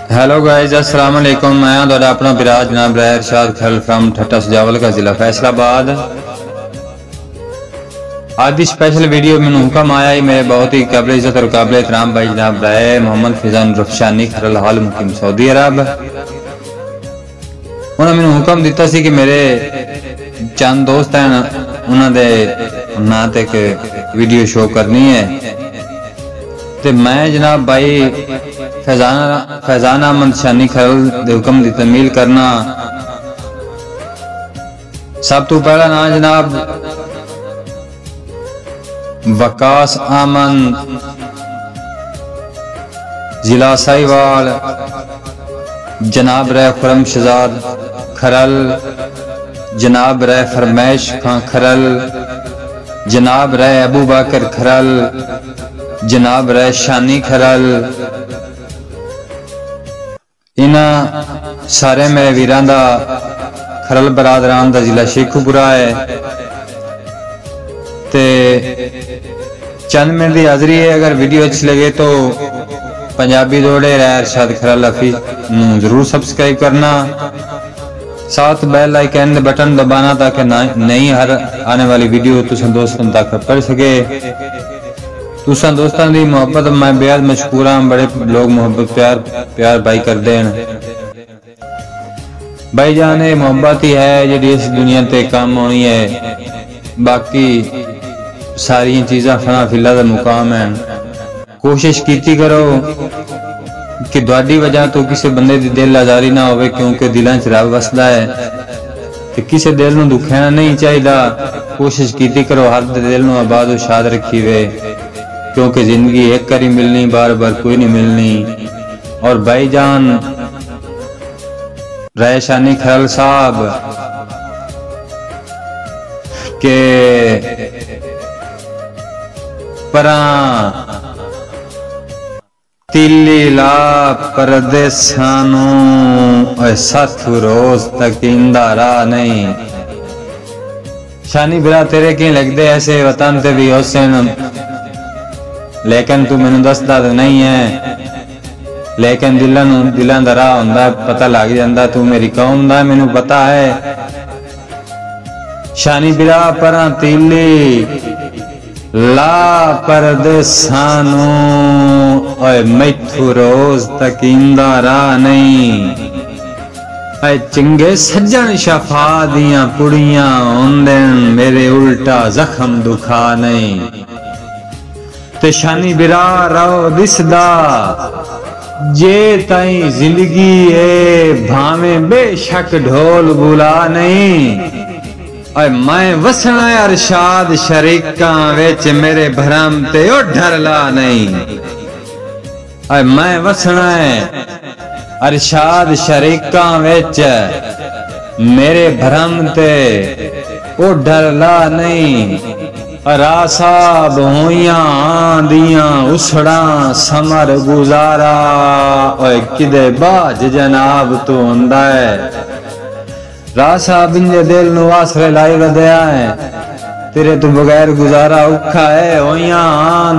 Hello guys, अस्सलाम वालेकुम। मैं तो अपना बिराज जनाब इरशाद खल फ्रॉम ठट्टा सजावल का जिला फैसलाबाद। आज भी स्पेशल वीडियो में हुक्म आया ही मेरे बहुत ही काबिल इज्जत और काबिल एहतराम भाई जनाब राय मोहम्मद फिजान रफशानी खरल हाल मुकीम सऊदी अरब। उन्होंने मैंने हुक्म दिता सी कि मेरे चंद दोस्त हैं उन्होंने ना ते वीडियो शो करनी है ते मैं जनाब भाई फैजान अहमद शानी खरल दे हुक्म दी तमील करना। सब तो पहला ना जनाब वकास अहमद जिला साहिवाल, जनाब रह खुरम शहजाद खरल, जनाब रह फरमैश खां खरल, जनाब रह अबू बकर खरल, जनाब रह शानी खरल। इन्हां सारे मेरे वीरां दा खरल बरादरान दा जिला शेखुपुरा है ते चंद मिनट की हाजरी है। अगर वीडियो अच्छी लगे तो पंजाबी दौड़े रह इरशाद खरल हफीज जरूर सब्सक्राइब करना, साथ बेल आइकन बटन दबाना ताकि नई हर आने वाली वीडियो तुम दोस्तों तक पढ़ सके। तुसा दोस्तों की मोहब्बत मैं बेहद मशहूर हाँ। बड़े लोग मोहब्बत प्यार भाई करते हैं। भाई जान ये मोहब्बत ही है जी इस दुनिया ते काम होनी है, बाकी सारी चीज़ा फना फिला का मुकाम है। कोशिश कीती करो कि तुहाडी वजह तो किसी बंदे की दिल आजारी ना हो, क्योंकि दिलों च रब वसदा है कि किसी दिल नूं दुखना नहीं चाहिए। कोशिश कीती करो हर दिल नूं आबाद और शाद रखी वे, क्योंकि जिंदगी एक करी मिलनी, बार बार कोई नहीं मिलनी। और भाईजान राय शानी खरल साहब के परा तिल्ली ला परदेसानू साथ रोज तक इंदारा नहीं। शानी बिरा तेरे की लगदे ऐसे वतन ते भी हुसैन, लेकिन तू मैनू दसदा तो नहीं है। लेकिन दिलों दा राह हुंदा पता लग जांदा, तू मेरी कौम दा मैनू पता है। शानी बिरा परा तीली ला परदेसानू ओए मैथू रोज तक इंदा राह नहीं। ऐ चंगे सज्जन शफा दियां पुड़ियां होंदे मेरे उल्टा जख्म दुखा नहीं। ते शानी बिरा रो दिसदा जे ताई जिंदगी है भावे बेशक ढोल बुला नहीं। और मैं वसना अरशाद शरीका विच मेरे भरम ते ओ डरला नहीं। और मैं वसना अरशाद शरीका विच मेरे भरम ते ओ डरला नहीं। रासाब होइया दियां उसड़ा समर गुजारा ओए किदे बाज जनाब तू हुंदा है। रासाब इंजे दिल नू आसरे लाई वदया है, तेरे तू बगैर गुजारा औखा है। होइया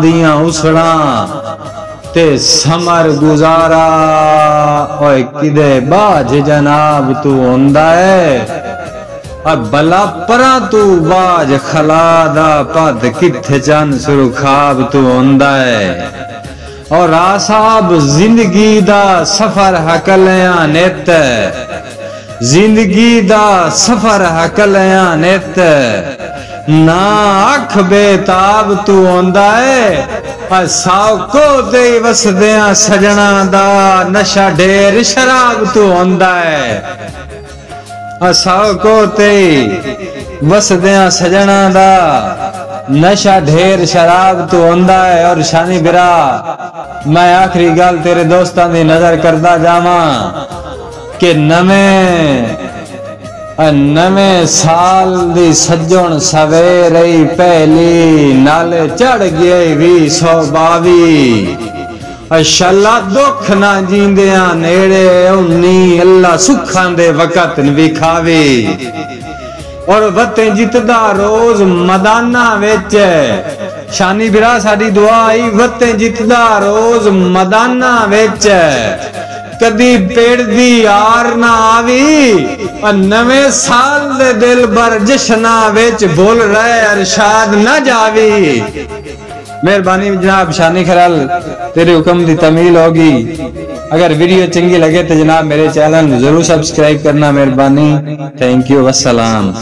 दियां उसड़ा ते समर गुजारा ओए किदे बाज जनाब तू हुंदा है। अब भला परा तू बाज खलादा पद किथे चन सुरखाब तू हुंदा है। और आसाब जिंदगी दा सफर हकलिया नित, जिंदगी दा सफर हकलिया नित ना अख बेताब तू हुंदा है। साको दे वसदियां सजना दा नशा ढेर शराब तू हुंदा है। साको ते वसदियां सजना दा नशा ढेर शराब तू हुंदा है। और शानी बिरा मैं आखिरी गल तेरे दोस्तां दी नजर करदा जावा कि नवे साल दी सज्जण सवेरे पहली नाले चढ़ गए 2022। शला दुख ना जींदिया नेड़े उन्नी अल्लाह सुखां दे वक़्त विखावे। और वते जितदा रोज मदाना विच शानी बिरा साडी दुआ आई वते जितदा रोज मदाना विच कदी पेड़ दी यार ना आवी और नवे साल दे दिल भर जशना विच भूल रहे अरशाद ना जावी। मेहरबानी जनाब शानी खराल तेरे हुक्म दी तमील होगी। अगर वीडियो चंगी लगे तो जनाब मेरे चैनल जरूर सब्सक्राइब करना मेहरबानी। Thank you, वस्सलाम।